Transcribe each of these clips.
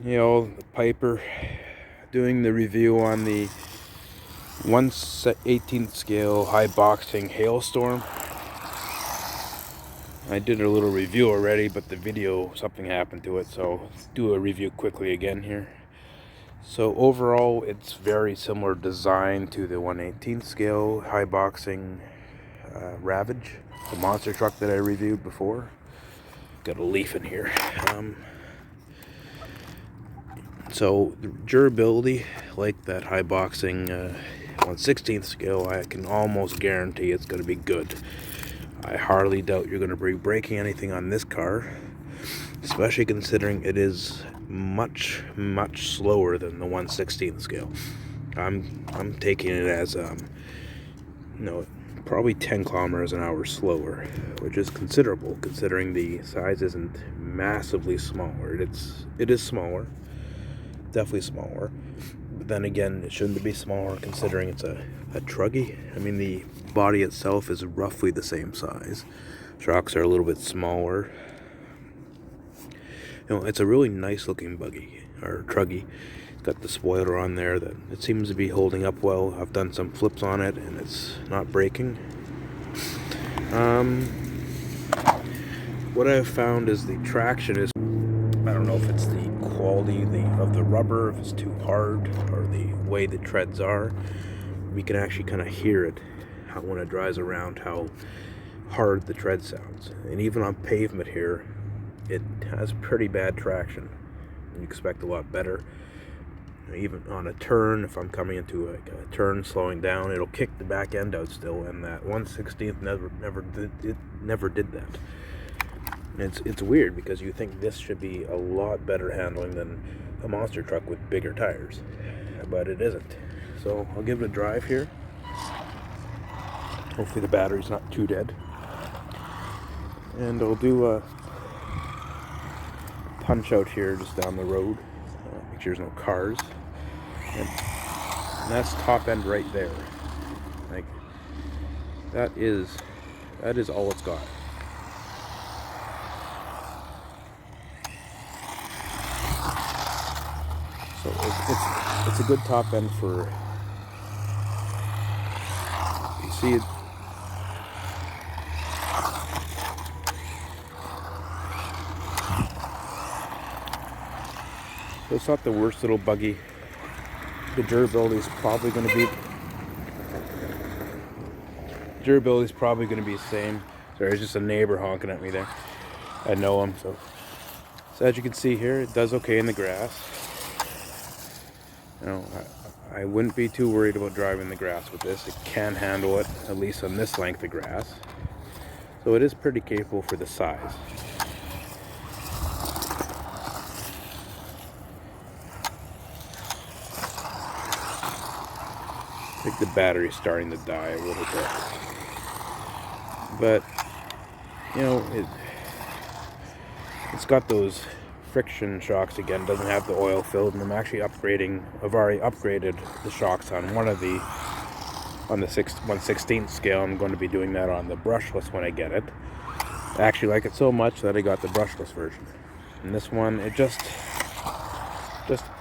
The Piper, doing the review on the 1/18 scale Haiboxing Hailstorm. I did a little review already, but the video, something happened to it, so let's do a review quickly again here. So overall, it's very similar design to the 1/18 scale Haiboxing Ravage, the monster truck that I reviewed before. Got a leaf in here. So the durability, like that Haiboxing 1/16 scale, I can almost guarantee it's going to be good. I hardly doubt you're going to be breaking anything on this car, especially considering it is much slower than the 1/16 scale. I'm taking it as probably 10 kilometers an hour slower, which is considerable considering the size isn't massively smaller. It is smaller, definitely smaller, but then again, it shouldn't be smaller considering it's a Truggy. I mean, the body itself is roughly the same size. Shocks are a little bit smaller. It's a really nice looking buggy, or Truggy. It's got the spoiler on there that it seems to be holding up well. I've done some flips on it and it's not breaking. What I've found is the traction is, I don't know if it's the quality of the rubber, if it's too hard, or the way the treads are. We can actually kind of hear it when it drives around, how hard the tread sounds. And even on pavement here, it has pretty bad traction. You expect a lot better. Even on a turn, if I'm coming into a turn, slowing down, it'll kick the back end out still, and that 1/16 never did that. It's weird because you think this should be a lot better handling than a monster truck with bigger tires, but it isn't. So I'll give it a drive here. Hopefully the battery's not too dead. And I'll do a punch out here just down the road. Make sure there's no cars. And that's top end right there. Like, that is all it's got. So it's a good top end for, you see it. So it's not the worst little buggy. The durability is probably going to be the same. Sorry, it's just a neighbor honking at me there. I know him. So as you can see here, it does okay in the grass. I wouldn't be too worried about driving the grass with this. It can handle it, at least on this length of grass. So it is pretty capable for the size. I think the battery's starting to die a little bit. But, it's got those friction shocks again. Doesn't have the oil filled, and I've already upgraded the shocks on the 1/16 scale. I'm going to be doing that on the brushless when I get it. I actually like it so much that I got the brushless version. And this one, it just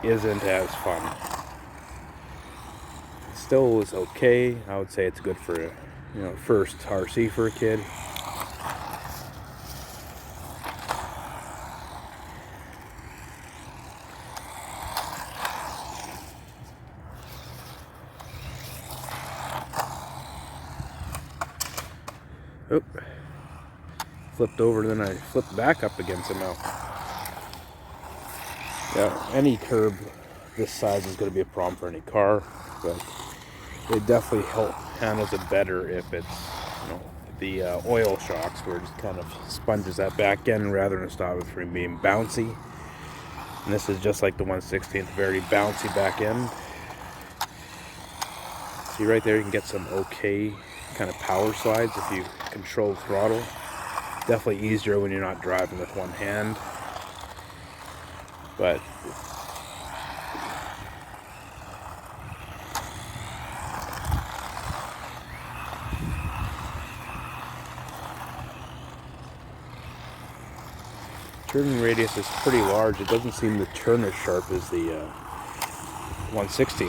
isn't as fun. It still is okay. I would say it's good for first RC for a kid. Oh, flipped over, then I flipped back up again somehow. Yeah, any curb this size is going to be a problem for any car, but it definitely handles it better if it's the oil shocks, where it just kind of sponges that back end rather than stop it from being bouncy. And this is just like the 1/16, very bouncy back end. See right there, you can get some okay kind of power slides if you control throttle. Definitely easier when you're not driving with one hand, but turning radius is pretty large. It doesn't seem to turn as sharp as the 1/16.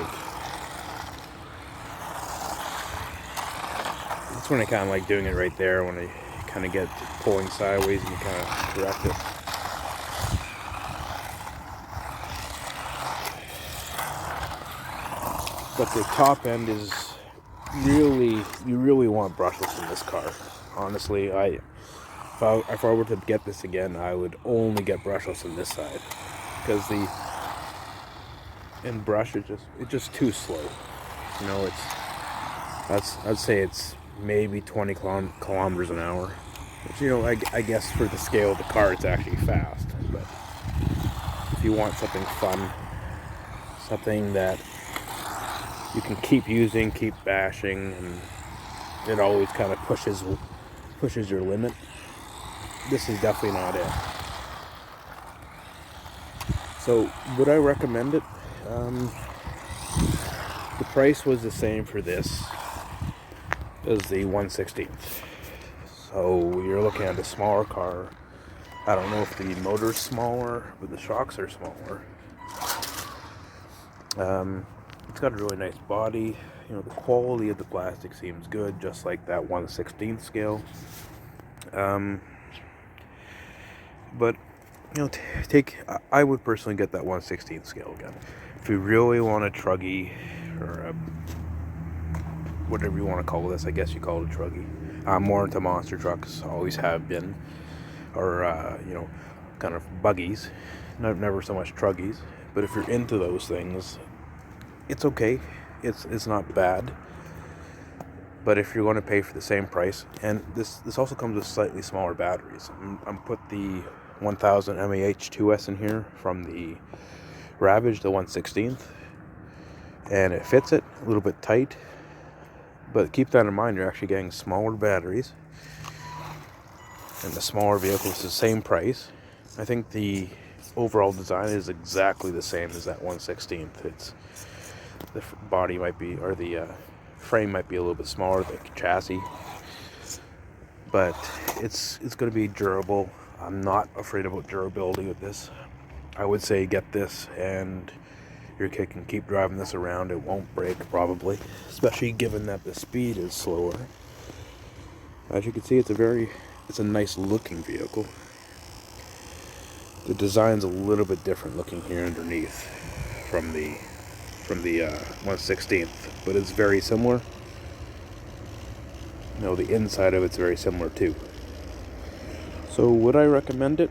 That's when I kind of like doing it right there, when I kind of get pulling sideways and you kind of correct it. But the top end is really, you really want brushless in this car. Honestly, if I were to get this again, I would only get brushless on this side, because in brush it's just too slow. You know, I'd say it's maybe 20 kilometers an hour, which, you know, I guess for the scale of the car it's actually fast. But if you want something fun, something that you can keep using, keep bashing, and it always kind of pushes your limit, this is definitely not it. So would I recommend it? The price was the same for this as the 1/16. So you're looking at a smaller car. I don't know if the motor's smaller, but the shocks are smaller. It's got a really nice body. You know, the quality of the plastic seems good, just like that 1/16 scale. But, you know, I would personally get that 1/16 scale again. If you really want a Truggy, or whatever you want to call this, I guess you call it a Truggy. I'm more into monster trucks, always have been, or you know, kind of buggies. Never so much Truggies. But if you're into those things, it's okay. It's not bad. But if you're going to pay for the same price, and this also comes with slightly smaller batteries. I'm put the 1000 mAh 2S in here from the Ravage, the 1/16th, and it fits it a little bit tight. But keep that in mind, you're actually getting smaller batteries, and the smaller vehicle is the same price. I think the overall design is exactly the same as that 1/16th. It's the body might be, or the frame might be a little bit smaller, the chassis, but it's going to be durable. I'm not afraid about durability with this. I would say get this, and your kid can keep driving this around. It won't break, probably, especially given that the speed is slower. As you can see, it's a nice looking vehicle. The design's a little bit different looking here underneath from the 1/16th, but it's very similar. You know, the inside of it's very similar too. So would I recommend it?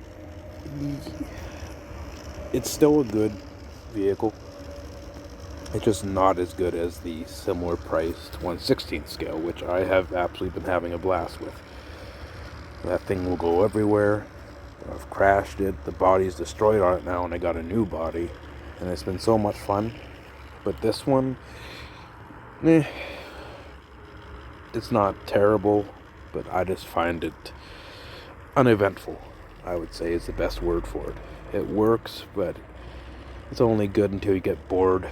It's still a good vehicle. It's just not as good as the similar priced 1/16th scale, which I have absolutely been having a blast with. That thing will go everywhere. I've crashed it. The body's destroyed on it now, and I got a new body, and it's been so much fun. But this one, it's not terrible, but I just find it uneventful, I would say, is the best word for it. It works, but it's only good until you get bored.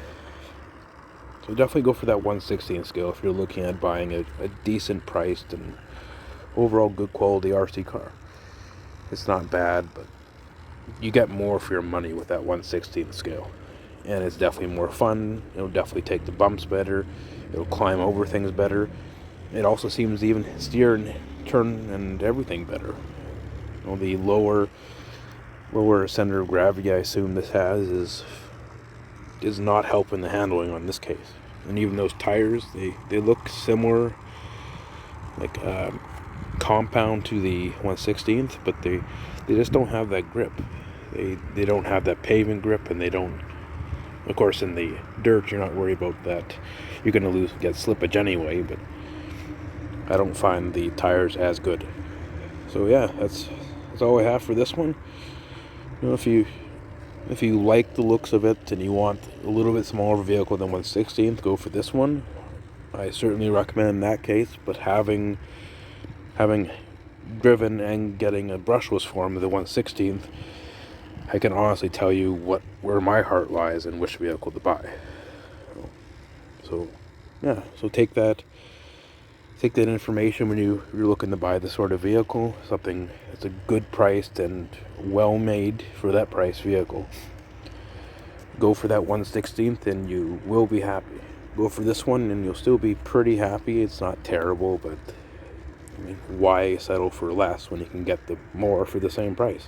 So definitely go for that 1/16 scale if you're looking at buying a decent priced and overall good quality RC car. It's not bad, but you get more for your money with that 1/16 scale. And it's definitely more fun. It'll definitely take the bumps better. It'll climb over things better. It also seems to even steer and turn and everything better. You know, the lower center of gravity I assume this has is not helping the handling on this case. And even those tires, they look similar, like compound to the 1/16th, but they just don't have that grip. They don't have that pavement grip, and they don't. Of course, in the dirt, you're not worried about that. You're going to get slippage anyway, but I don't find the tires as good. So yeah, that's all I have for this one. You know, if you like the looks of it and you want a little bit smaller vehicle than 1/16th, go for this one. I certainly recommend in that case, but having driven and getting a brushless form of the 1/16th, I can honestly tell you where my heart lies and which vehicle to buy. So yeah, so take that take that information when you're looking to buy this sort of vehicle, something that's a good priced and well made for that price vehicle. Go for that 1/16th and you will be happy. Go for this one and you'll still be pretty happy. It's not terrible, but I mean, why settle for less when you can get the more for the same price?